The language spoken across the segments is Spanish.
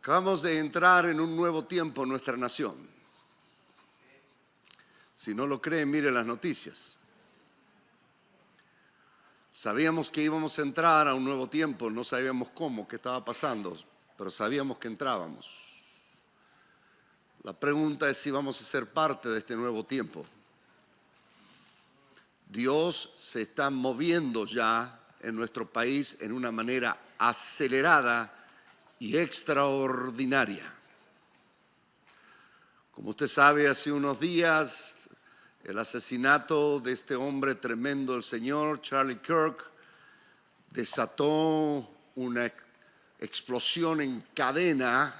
Acabamos de entrar en un nuevo tiempo en nuestra nación. Si no lo creen, mire las noticias. Sabíamos que íbamos a entrar a un nuevo tiempo, no sabíamos cómo, qué estaba pasando, pero sabíamos que entrábamos. La pregunta es si vamos a ser parte de este nuevo tiempo. Dios se está moviendo ya en nuestro país en una manera acelerada y extraordinaria. Como usted sabe, hace unos días el asesinato de este hombre tremendo, el señor Charlie Kirk, desató una explosión en cadena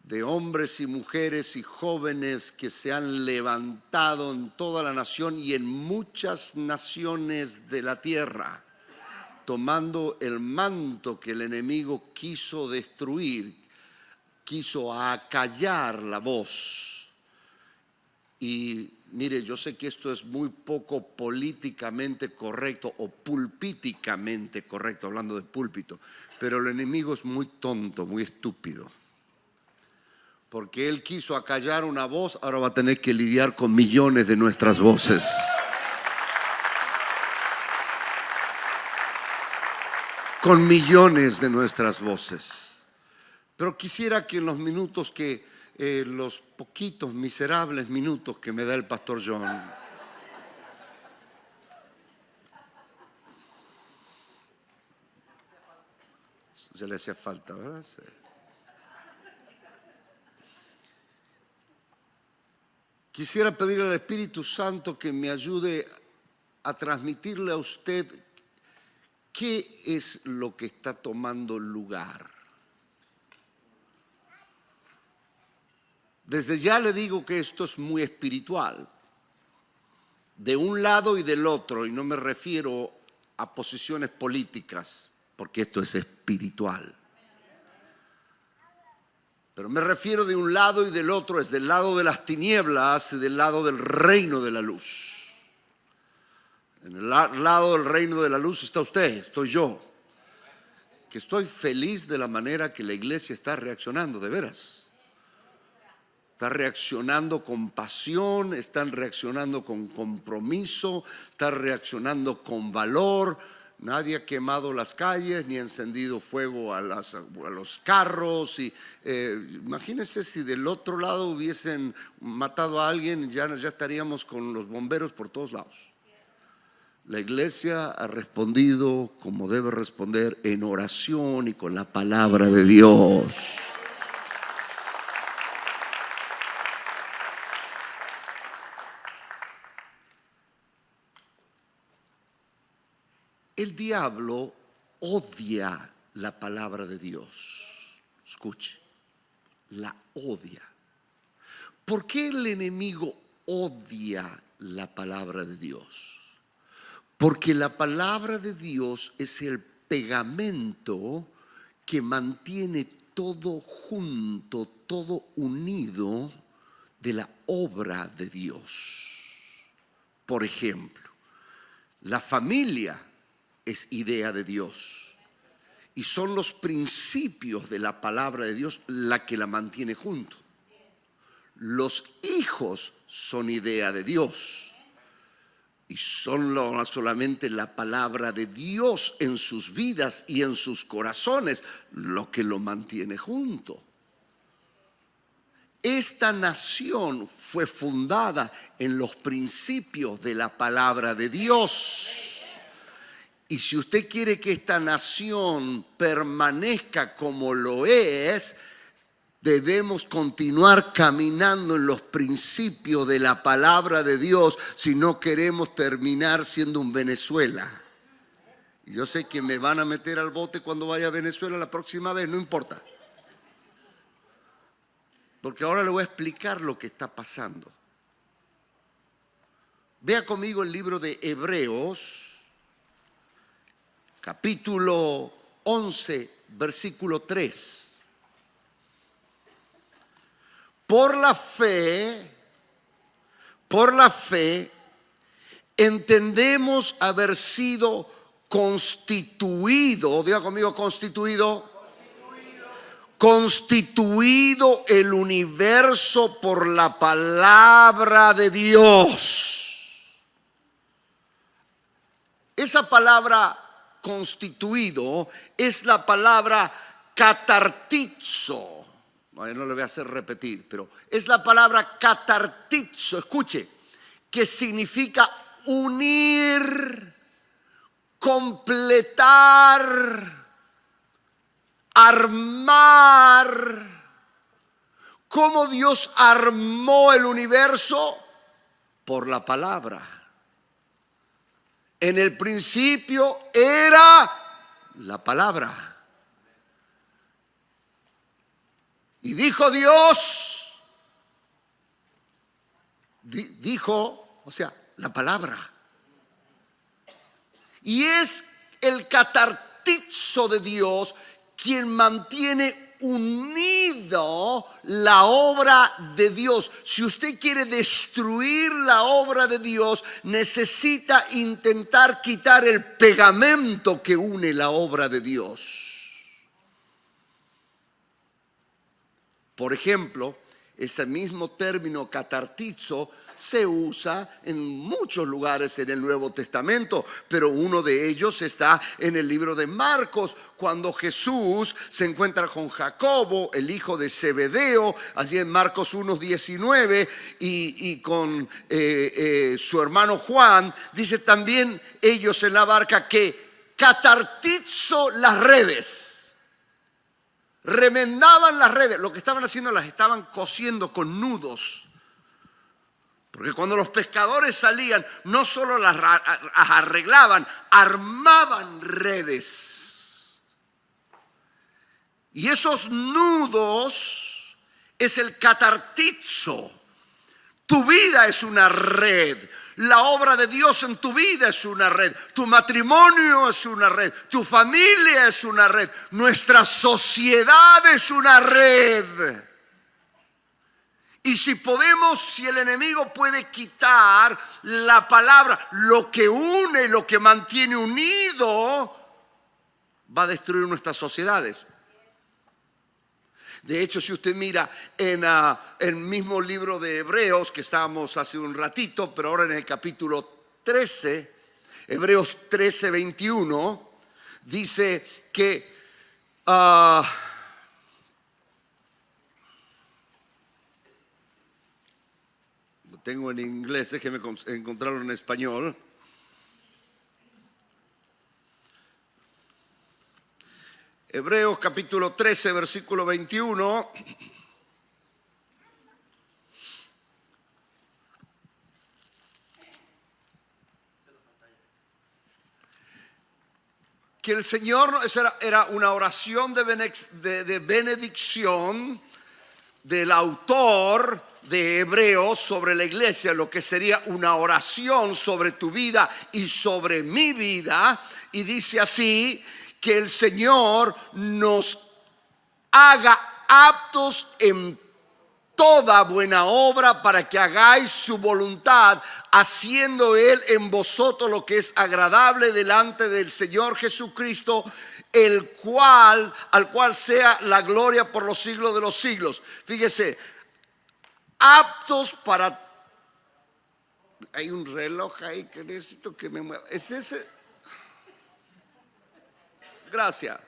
de hombres y mujeres y jóvenes que se han levantado en toda la nación y en muchas naciones de la tierra, tomando el manto que el enemigo quiso destruir, quiso acallar la voz. Y mire, yo sé que esto es muy poco políticamente correcto o pulpíticamente correcto, hablando de púlpito, pero el enemigo es muy tonto, muy estúpido. Porque él quiso acallar una voz, ahora va a tener que lidiar con millones de nuestras voces. Con millones de nuestras voces. Pero quisiera que en los minutos los poquitos miserables minutos que me da el pastor John, se le hacía falta, ¿verdad? Sí. Quisiera pedirle al Espíritu Santo que me ayude a transmitirle a usted qué es lo que está tomando lugar. Desde ya le digo que esto es muy espiritual, de un lado y del otro, y no me refiero a posiciones políticas, porque esto es espiritual. Pero me refiero de un lado y del otro, es del lado de las tinieblas y del lado del reino de la luz. En el lado del reino de la luz está usted, estoy yo, que estoy feliz de la manera que la iglesia está reaccionando, de veras. Está reaccionando con pasión, están reaccionando con compromiso, están reaccionando con valor. Nadie ha quemado las calles ni ha encendido fuego a los carros. Imagínense si del otro lado hubiesen matado a alguien, ya estaríamos con los bomberos por todos lados. La iglesia ha respondido como debe responder, en oración y con la palabra de Dios. El diablo odia la palabra de Dios. Escuche, la odia. ¿Por qué el enemigo odia la palabra de Dios? Porque la palabra de Dios es el pegamento que mantiene todo junto, todo unido de la obra de Dios. Por ejemplo, la familia es idea de Dios y son los principios de la palabra de Dios la que la mantiene junto. Los hijos son idea de Dios y son no solamente la palabra de Dios en sus vidas y en sus corazones lo que lo mantiene junto. Esta nación fue fundada en los principios de la palabra de Dios. Y si usted quiere que esta nación permanezca como lo es, debemos continuar caminando en los principios de la palabra de Dios si no queremos terminar siendo un Venezuela. Y yo sé que me van a meter al bote cuando vaya a Venezuela la próxima vez, no importa. Porque ahora le voy a explicar lo que está pasando. Vea conmigo el libro de Hebreos, capítulo 11, versículo 3. Por la fe, entendemos haber sido constituido, diga conmigo, constituido, constituido el universo por la palabra de Dios. Esa palabra constituido es la palabra catartizo. No le voy a hacer repetir, pero es la palabra catartizo. Escuche, que significa unir, completar, armar. ¿Cómo Dios armó el universo? Por la palabra. En el principio era la palabra. Y dijo Dios, dijo, o sea, la palabra. Y es el catartizo de Dios quien mantiene unido la obra de Dios. Si usted quiere destruir la obra de Dios, necesita intentar quitar el pegamento que une la obra de Dios. Por ejemplo, ese mismo término catartizo se usa en muchos lugares en el Nuevo Testamento, pero uno de ellos está en el libro de Marcos, cuando Jesús se encuentra con Jacobo, el hijo de Zebedeo, allí en Marcos 1:19, y con su hermano Juan. Dice también ellos en la barca que catartizo las redes. Remendaban las redes. Lo que estaban haciendo, las estaban cosiendo con nudos. Porque cuando los pescadores salían, no solo las arreglaban, armaban redes. Y esos nudos es el catartizo. Tu vida es una red. La obra de Dios en tu vida es una red. Tu matrimonio es una red. Tu familia es una red. Nuestra sociedad es una red. Y si el enemigo puede quitar la palabra, lo que une, lo que mantiene unido, va a destruir nuestras sociedades. De hecho, si usted mira en el mismo libro de Hebreos, que estábamos hace un ratito, pero ahora en el capítulo 13, Hebreos 13:21, dice que tengo en inglés, déjeme encontrarlo en español. Hebreos capítulo 13, versículo 21. Que el Señor, esa era una oración de benedicción del autor de Hebreos sobre la iglesia, lo que sería una oración sobre tu vida y sobre mi vida. Y dice así: que el Señor nos haga aptos en toda buena obra para que hagáis su voluntad, haciendo Él en vosotros lo que es agradable delante del Señor Jesucristo, al cual sea la gloria por los siglos de los siglos. Fíjese, aptos para... Hay un reloj ahí que necesito que me mueva. ¿Es ese? Gracias.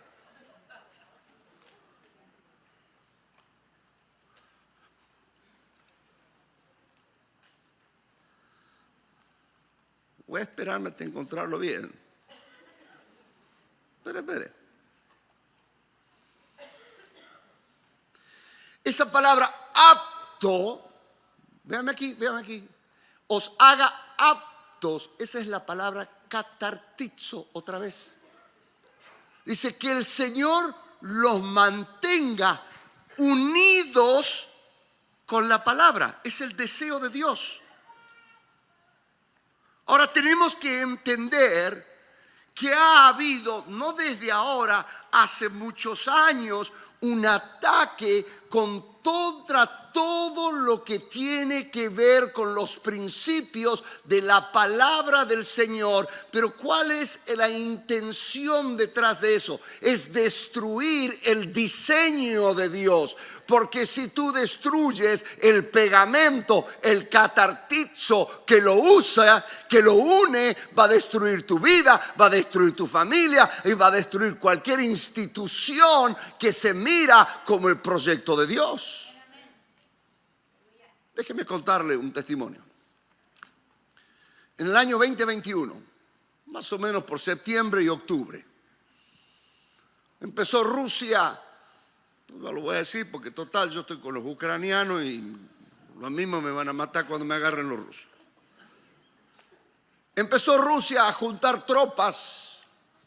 Voy a esperarme hasta encontrarlo bien. Espere. Esa palabra apto, véanme aquí. Os haga aptos, esa es la palabra catartizo otra vez. Dice que el Señor los mantenga unidos con la palabra. Es el deseo de Dios. Ahora tenemos que entender que ha habido, no desde ahora, hace muchos años un ataque contra todo lo que tiene que ver con los principios de la palabra del Señor. Pero ¿cuál es la intención detrás de eso? Es destruir el diseño de Dios. Porque si tú destruyes el pegamento, el catartizo que lo usa, que lo une, va a destruir tu vida, va a destruir tu familia y va a destruir cualquier institución que se mira como el proyecto de Dios. Déjeme contarle un testimonio. En el año 2021, más o menos por septiembre y octubre, empezó Rusia. No lo voy a decir porque total yo estoy con los ucranianos y lo mismo me van a matar cuando me agarren los rusos. Empezó Rusia a juntar tropas,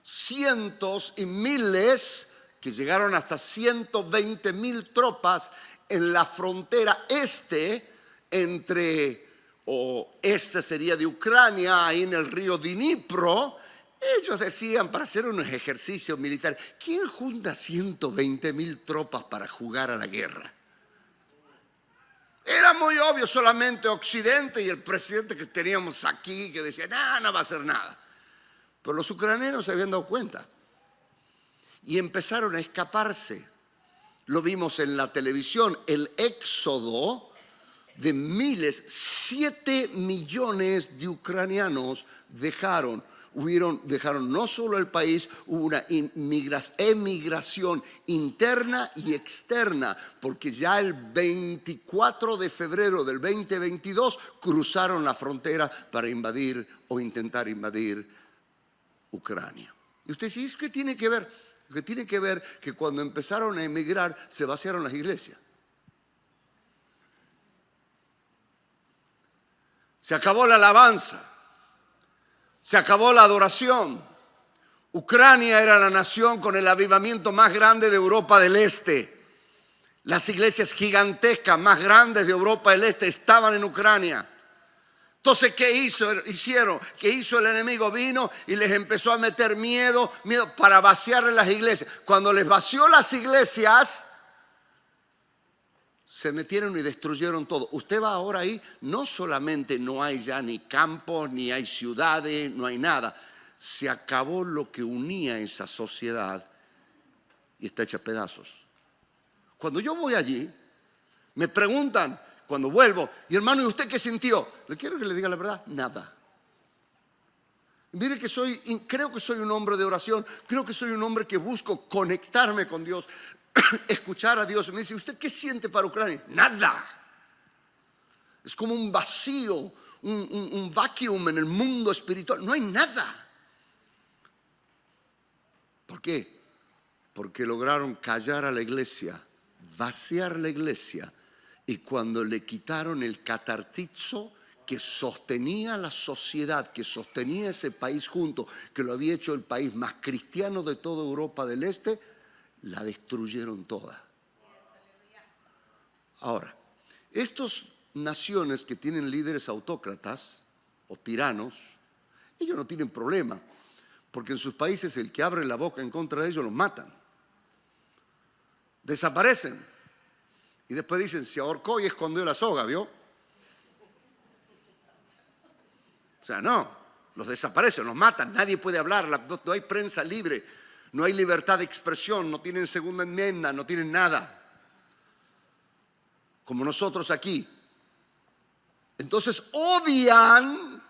cientos y miles, que llegaron hasta 120,000 tropas en la frontera este entre, este sería de Ucrania, ahí en el río Dnipro. Ellos decían, para hacer unos ejercicios militares, ¿quién junta 120,000 tropas para jugar a la guerra? Era muy obvio, solamente Occidente y el presidente que teníamos aquí que decía, no va a hacer nada. Pero los ucranianos se habían dado cuenta y empezaron a escaparse. Lo vimos en la televisión, el éxodo de miles, 7 millones de ucranianos dejaron no solo el país, hubo una emigración interna y externa, porque ya el 24 de febrero del 2022 cruzaron la frontera para invadir o intentar invadir Ucrania. Y usted dice, ¿qué tiene que ver? Que tiene que ver que cuando empezaron a emigrar se vaciaron las iglesias. Se acabó la alabanza. Se acabó la adoración. Ucrania era la nación con el avivamiento más grande de Europa del Este. Las iglesias gigantescas más grandes de Europa del Este estaban en Ucrania. Entonces, ¿qué hicieron? ¿Qué hizo el enemigo? Vino y les empezó a meter miedo para vaciarle las iglesias. Cuando les vació las iglesias, se metieron y destruyeron todo. Usted va ahora ahí, no solamente no hay ya ni campos, ni hay ciudades, no hay nada. Se acabó lo que unía esa sociedad y está hecha a pedazos. Cuando yo voy allí, me preguntan, cuando vuelvo, y hermano, ¿y usted qué sintió? Le quiero que le diga la verdad, nada. Mire que creo que soy un hombre de oración, creo que soy un hombre que busco conectarme con Dios, escuchar a Dios. Me dice, ¿usted qué siente para Ucrania? Nada. Es como un vacío, un vacuum en el mundo espiritual. No hay nada. ¿Por qué? Porque lograron callar a la iglesia, vaciar la iglesia. Y cuando le quitaron el catartizo que sostenía la sociedad, que sostenía ese país junto, que lo había hecho el país más cristiano de toda Europa del Este, la destruyeron toda. Ahora, estas naciones que tienen líderes autócratas o tiranos, ellos no tienen problema, porque en sus países el que abre la boca en contra de ellos los matan. Desaparecen. Y después dicen, se ahorcó y escondió la soga, ¿vio? O sea, no, los desaparecen, los matan, nadie puede hablar, no hay prensa libre. No hay libertad de expresión, no tienen segunda enmienda, no tienen nada. Como nosotros aquí. Entonces odian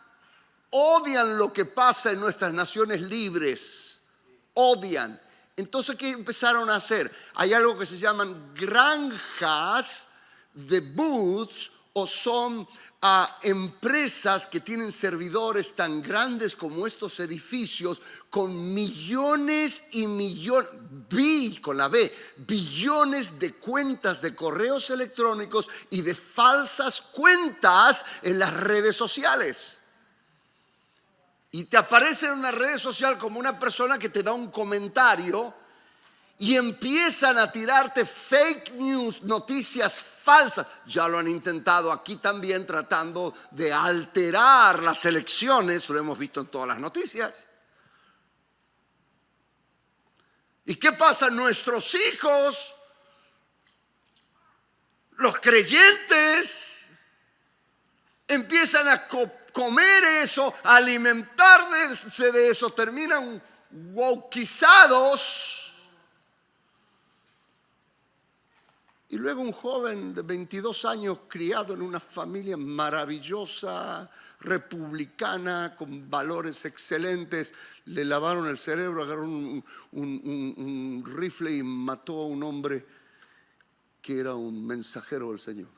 lo que pasa en nuestras naciones libres. Odian. Entonces, ¿qué empezaron a hacer? Hay algo que se llaman granjas de booths, o son empresas que tienen servidores tan grandes como estos edificios, con millones y millones, con la B, billones de cuentas de correos electrónicos y de falsas cuentas en las redes sociales. Y te aparece en una red social como una persona que te da un comentario y empiezan a tirarte fake news, noticias falsas. Ya lo han intentado aquí también, tratando de alterar las elecciones. Lo hemos visto en todas las noticias. ¿Y qué pasa? Nuestros hijos, los creyentes, empiezan a comer eso, a alimentarse de eso, terminan wokizados. Y luego un joven de 22 años criado en una familia maravillosa, republicana, con valores excelentes, le lavaron el cerebro, agarraron un rifle y mató a un hombre que era un mensajero del Señor.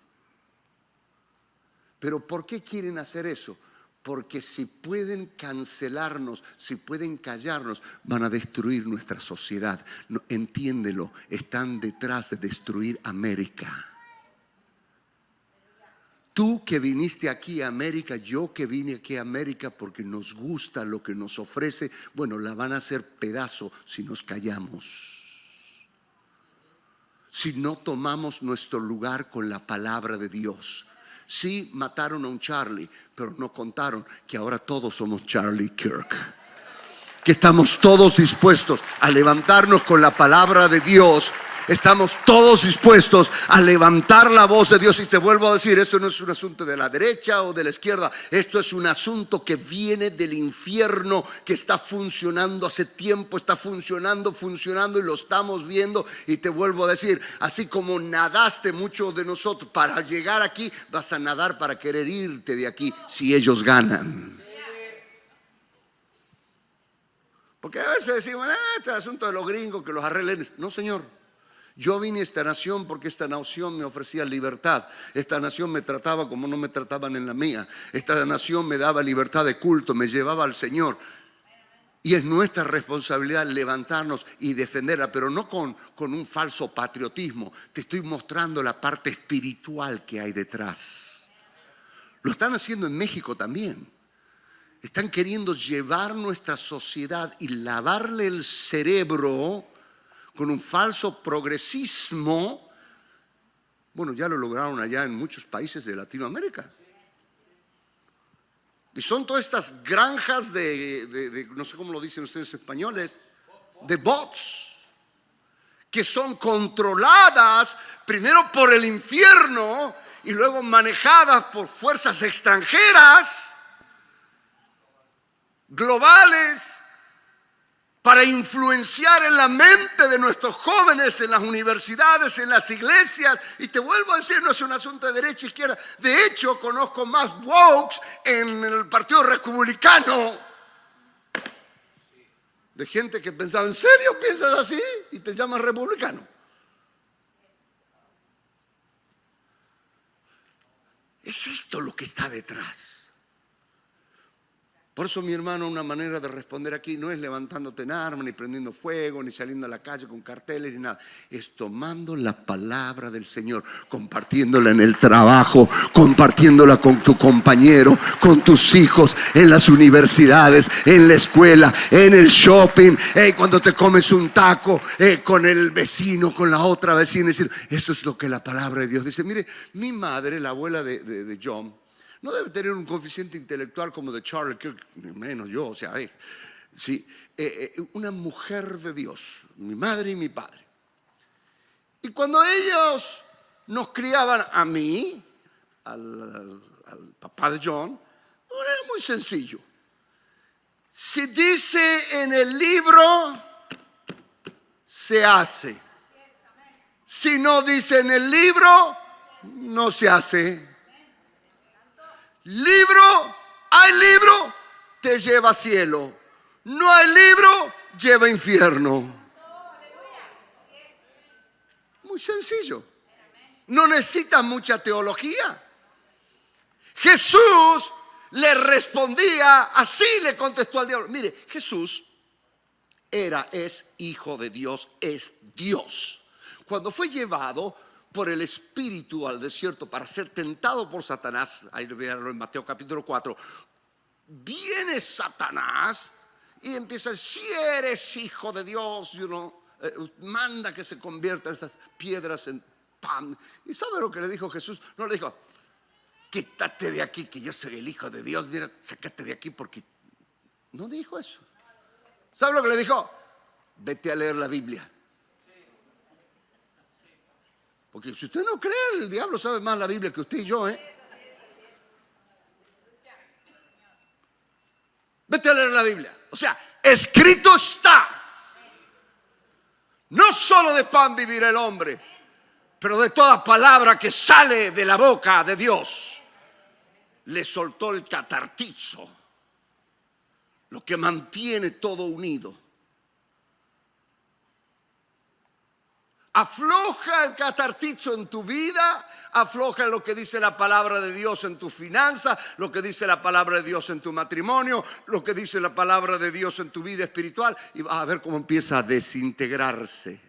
¿Pero por qué quieren hacer eso? Porque si pueden cancelarnos, si pueden callarnos, van a destruir nuestra sociedad. No, entiéndelo, están detrás de destruir América. Tú que viniste aquí a América, yo que vine aquí a América porque nos gusta lo que nos ofrece, bueno, la van a hacer pedazo si nos callamos. Si no tomamos nuestro lugar con la palabra de Dios. Sí mataron a un Charlie, pero no contaron que ahora todos somos Charlie Kirk. Que estamos todos dispuestos a levantarnos con la palabra de Dios. Estamos todos dispuestos a levantar la voz de Dios. Y te vuelvo a decir, esto no es un asunto de la derecha o de la izquierda. Esto es un asunto que viene del infierno, que está funcionando hace tiempo, está funcionando y lo estamos viendo. Y te vuelvo a decir, así como nadaste muchos de nosotros para llegar aquí, vas a nadar para querer irte de aquí si ellos ganan. Porque a veces decimos, este es el asunto de los gringos que los arreglen. No, señor. Yo vine a esta nación porque esta nación me ofrecía libertad. Esta nación me trataba como no me trataban en la mía. Esta nación me daba libertad de culto, me llevaba al Señor. Y es nuestra responsabilidad levantarnos y defenderla, pero no con un falso patriotismo. Te estoy mostrando la parte espiritual que hay detrás. Lo están haciendo en México también. Están queriendo llevar nuestra sociedad y lavarle el cerebro con un falso progresismo. Bueno, ya lo lograron allá en muchos países de Latinoamérica. Y son todas estas granjas de no sé cómo lo dicen ustedes españoles, de bots, que son controladas primero por el infierno y luego manejadas por fuerzas extranjeras, globales, para influenciar en la mente de nuestros jóvenes, en las universidades, en las iglesias. Y te vuelvo a decir, no es un asunto de derecha e izquierda. De hecho, conozco más wokes en el Partido Republicano, de gente que pensaba, ¿en serio piensas así? Y te llamas republicano. Es esto lo que está detrás. Por eso, mi hermano, una manera de responder aquí no es levantándote en armas, ni prendiendo fuego, ni saliendo a la calle con carteles, ni nada. Es tomando la palabra del Señor, compartiéndola en el trabajo, compartiéndola con tu compañero, con tus hijos, en las universidades, en la escuela, en el shopping, cuando te comes un taco, con el vecino, con la otra vecina. Esto es lo que la palabra de Dios dice. Mire, mi madre, la abuela de John, no debe tener un coeficiente intelectual como de Charlie Kirk, ni menos yo, o sea, sí, una mujer de Dios, mi madre y mi padre. Y cuando ellos nos criaban a mí, al papá de John, era muy sencillo. Si dice en el libro, se hace. Si no dice en el libro, no se hace. Hay libro, te lleva a cielo. No hay libro, lleva a infierno. Muy sencillo. No necesitas mucha teología. Jesús le respondía, así le contestó al diablo. Mire, Jesús es hijo de Dios, es Dios. Cuando fue llevado por el Espíritu al desierto para ser tentado por Satanás, ahí lo vieron en Mateo capítulo 4, viene Satanás y empieza a decir, si eres hijo de Dios, manda que se conviertan estas piedras en pan. ¿Y sabe lo que le dijo Jesús? No le dijo, quítate de aquí que yo soy el hijo de Dios, mira, sácate de aquí, porque no dijo eso. ¿Sabe lo que le dijo? Vete a leer la Biblia. Porque si usted no cree, el diablo sabe más la Biblia que usted y yo, ¿eh? Vete a leer la Biblia. O sea, escrito está. No solo de pan vivirá el hombre, pero de toda palabra que sale de la boca de Dios. Le soltó el catartizo, lo que mantiene todo unido. Afloja el catartizo en tu vida, afloja lo que dice la palabra de Dios en tu finanza, lo que dice la palabra de Dios en tu matrimonio, lo que dice la palabra de Dios en tu vida espiritual, y vas a ver cómo empieza a desintegrarse.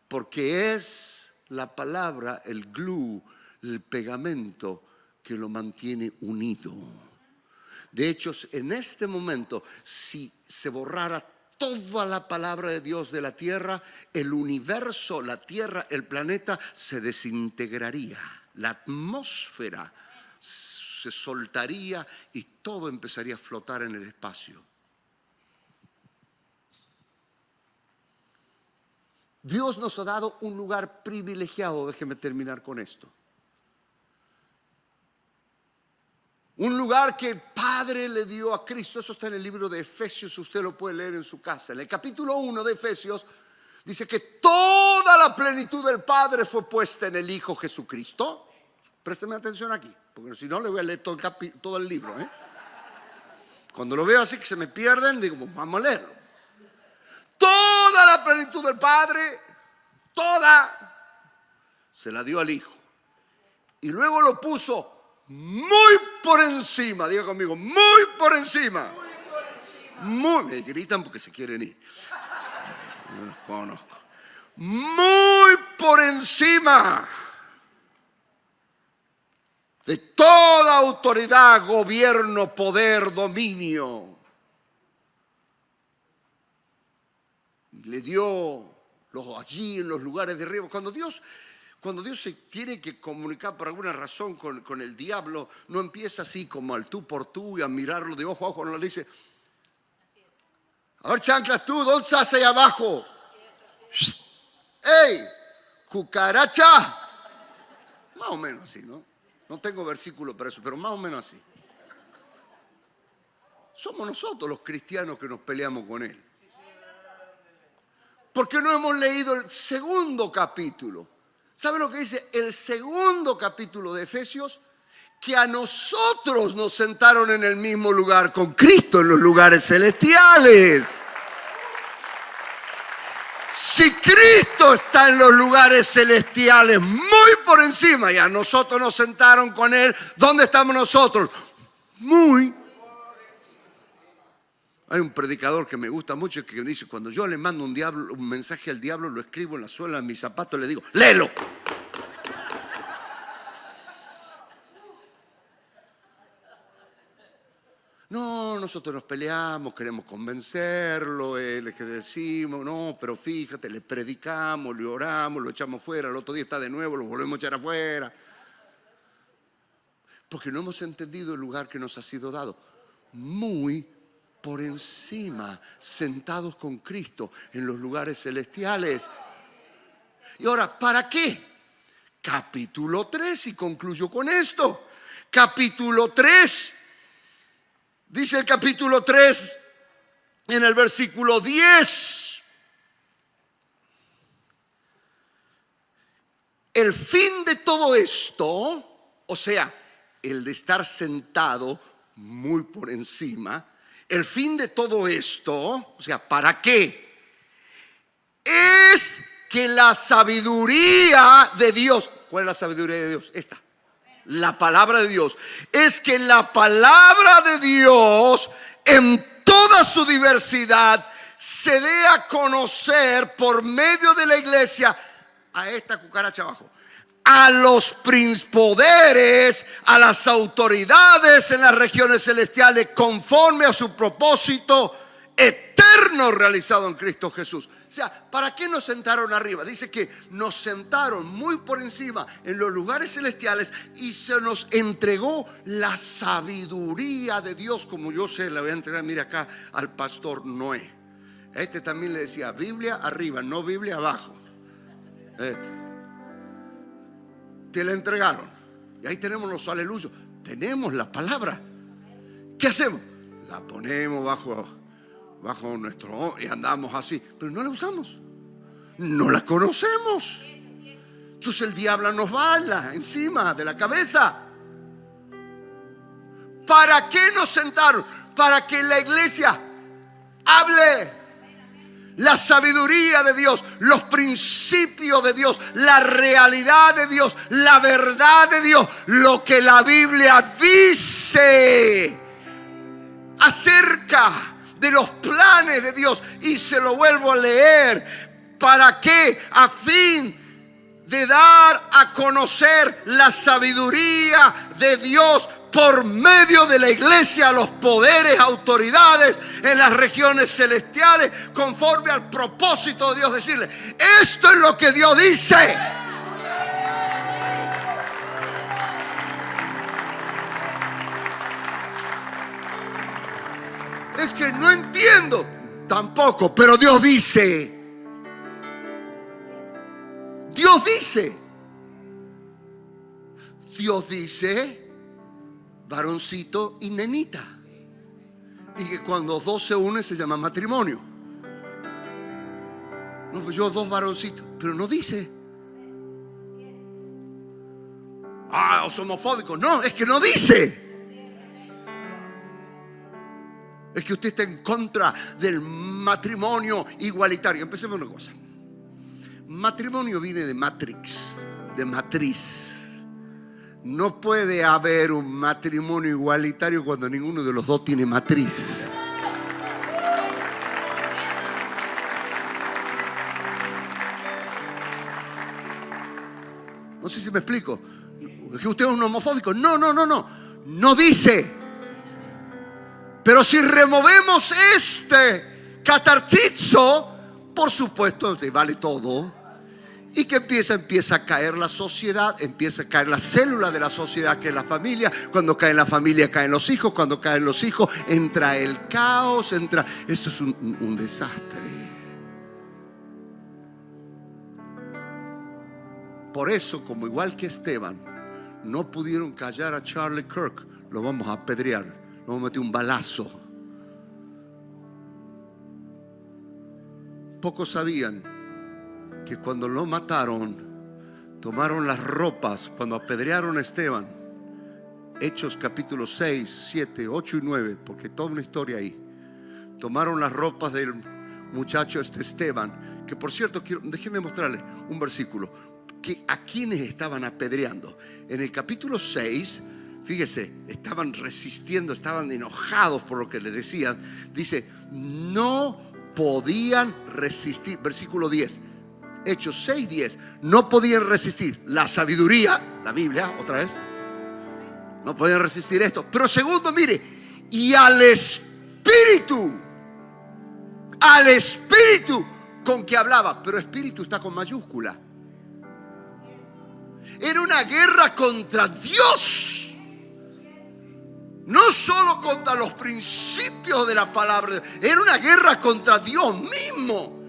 Porque es la palabra, el glue, el pegamento que lo mantiene unido. De hecho, en este momento, si se borrara toda la palabra de Dios de la tierra, el universo, la tierra, el planeta se desintegraría. La atmósfera se soltaría y todo empezaría a flotar en el espacio. Dios nos ha dado un lugar privilegiado. Déjeme terminar con esto. Un lugar que el Padre le dio a Cristo. Eso está en el libro de Efesios. Usted lo puede leer en su casa. En el capítulo 1 de Efesios dice que toda la plenitud del Padre fue puesta en el Hijo Jesucristo. Présteme atención aquí, porque si no le voy a leer todo el libro, ¿eh? Cuando lo veo así que se me pierden, digo, vamos a leerlo. Toda la plenitud del Padre, toda, se la dio al Hijo. Y luego lo puso muy por encima, diga conmigo, muy por encima. Me gritan porque se quieren ir. No los conozco. Muy por encima de toda autoridad, gobierno, poder, dominio. Y le dio allí en los lugares de arriba. Cuando Dios se tiene que comunicar por alguna razón con el diablo, no empieza así como al tú por tú y a mirarlo de ojo a ojo, no le dice, a ver, chanclas, tú, ¿dónde estás ahí abajo? ¡Ey! ¡Cucaracha! Más o menos así, ¿no? No tengo versículo para eso, pero más o menos así. Somos nosotros los cristianos que nos peleamos con él. Porque no hemos leído el segundo capítulo. ¿Sabe lo que dice el segundo capítulo de Efesios? Que a nosotros nos sentaron en el mismo lugar con Cristo en los lugares celestiales. Si Cristo está en los lugares celestiales muy por encima y a nosotros nos sentaron con Él, ¿dónde estamos nosotros? Muy. Hay un predicador que me gusta mucho que dice, cuando yo le mando un mensaje al diablo, lo escribo en la suela de mis zapatos y le digo, léelo. No, nosotros nos peleamos, queremos convencerlo, es que decimos, no, pero fíjate, le predicamos, le oramos, lo echamos fuera, el otro día está de nuevo, lo volvemos a echar afuera. Porque no hemos entendido el lugar que nos ha sido dado. Muy por encima, sentados con Cristo en los lugares celestiales. Y ahora, ¿para qué? Capítulo 3, y concluyo con esto. Capítulo 3, dice el capítulo 3 en el versículo 10. El fin de todo esto, o sea, el de estar sentado muy por encima, el fin de todo esto, o sea, ¿para qué? Es que la sabiduría de Dios, ¿cuál es la sabiduría de Dios? Esta, la palabra de Dios. Es que la palabra de Dios en toda su diversidad se dé a conocer por medio de la iglesia a esta cucaracha abajo, a los poderes, a las autoridades en las regiones celestiales, conforme a su propósito eterno realizado en Cristo Jesús. O sea, ¿para qué nos sentaron arriba? Dice que nos sentaron muy por encima en los lugares celestiales y se nos entregó la sabiduría de Dios, como yo se la voy a entregar, mira acá, al pastor Noé. También le decía Biblia arriba, no Biblia abajo. Te la entregaron. Y ahí tenemos los aleluyos. Tenemos la palabra. ¿Qué hacemos? La ponemos bajo nuestro y andamos así. Pero no la usamos. No la conocemos. Entonces el diablo nos bala encima de la cabeza. ¿Para qué nos sentaron? Para que la iglesia hable la sabiduría de Dios, los principios de Dios, la realidad de Dios, la verdad de Dios, lo que la Biblia dice acerca de los planes de Dios. Y se lo vuelvo a leer. ¿Para qué? A fin de dar a conocer la sabiduría de Dios por medio de la iglesia a los poderes, autoridades en las regiones celestiales, conforme al propósito de Dios. Decirle, esto es lo que Dios dice. Es que no entiendo tampoco, pero Dios dice. Dios dice. Dios dice varoncito y nenita. Y que cuando dos se unen se llama matrimonio. No, pues yo dos varoncitos. Pero no dice. Es homofóbico. No, es que no dice. Es que usted está en contra del matrimonio igualitario. Empecemos una cosa. Matrimonio viene de matrix, de matriz. No puede haber un matrimonio igualitario cuando ninguno de los dos tiene matriz. No sé si me explico. ¿Es que usted es un homofóbico? No. No dice. Pero si removemos este catartizo, por supuesto, se vale todo. Y que empieza a caer la sociedad, empieza a caer la célula de la sociedad, que es la familia. Cuando cae la familia, caen los hijos. Cuando caen los hijos, entra el caos. Esto es un desastre. Por eso, como igual que Esteban, no pudieron callar a Charlie Kirk. Lo vamos a apedrear, lo vamos a meter un balazo. Pocos sabían que cuando lo mataron, tomaron las ropas, cuando apedrearon a Esteban, Hechos capítulo 6, 7, 8 y 9, porque toda una historia ahí. Tomaron las ropas del muchacho Esteban, que por cierto, déjenme mostrarles un versículo, que a quienes estaban apedreando. En el capítulo 6, fíjese, estaban resistiendo, estaban enojados por lo que le decían. Dice, no podían resistir, versículo 10. Hechos 6:10. No podían resistir la sabiduría, la Biblia, otra vez. No podían resistir esto. Pero segundo, mire, y al espíritu con que hablaba. Pero espíritu está con mayúscula. Era una guerra contra Dios. No solo contra los principios de la palabra. Era una guerra contra Dios mismo.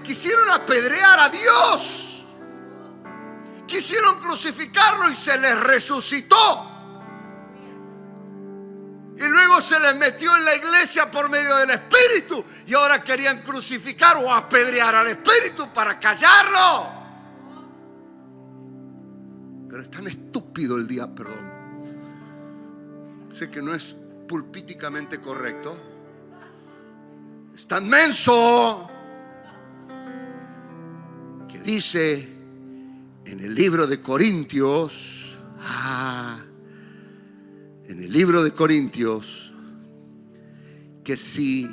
Quisieron apedrear a Dios. Quisieron crucificarlo y se les resucitó. Y luego se les metió en la iglesia por medio del Espíritu. Y ahora querían crucificar o apedrear al Espíritu para callarlo. Pero es tan estúpido el día, perdón. Sé que no es pulpíticamente correcto. Es tan menso que dice en el libro de Corintios, que si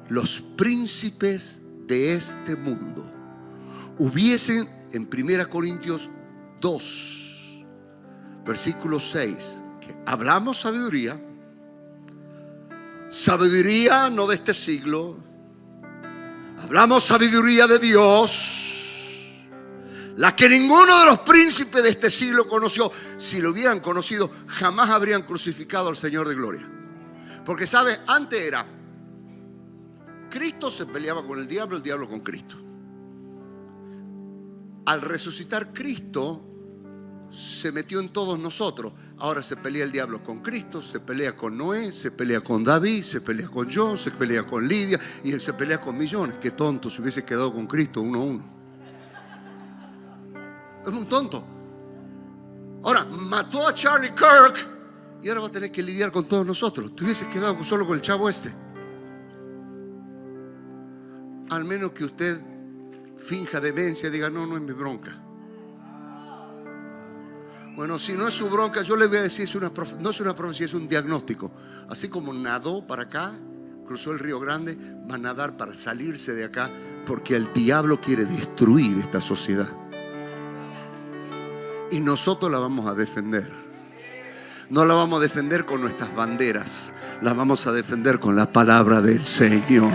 los príncipes de este mundo hubiesen, en 1 Corintios 2, versículo 6, que hablamos sabiduría no de este siglo, hablamos sabiduría de Dios, la que ninguno de los príncipes de este siglo conoció. Si lo hubieran conocido, jamás habrían crucificado al Señor de gloria. Porque, ¿sabe? Antes era Cristo se peleaba con el diablo con Cristo. Al resucitar Cristo, se metió en todos nosotros. Ahora se pelea el diablo con Cristo, se pelea con Noé, se pelea con David, se pelea con John, se pelea con Lidia y él se pelea con millones. Qué tonto si hubiese quedado con Cristo 1-1. Es un tonto. Ahora mató a Charlie Kirk y ahora va a tener que lidiar con todos nosotros. Te hubieses quedado solo con el chavo este. Al menos que usted finja demencia y diga: no es mi bronca. Bueno, si no es su bronca, yo le voy a decir, no es una profecía, es un diagnóstico. Así como nadó para acá, cruzó el Río Grande, va a nadar para salirse de acá, porque el diablo quiere destruir esta sociedad. Y nosotros la vamos a defender. No la vamos a defender con nuestras banderas, la vamos a defender con la palabra del Señor.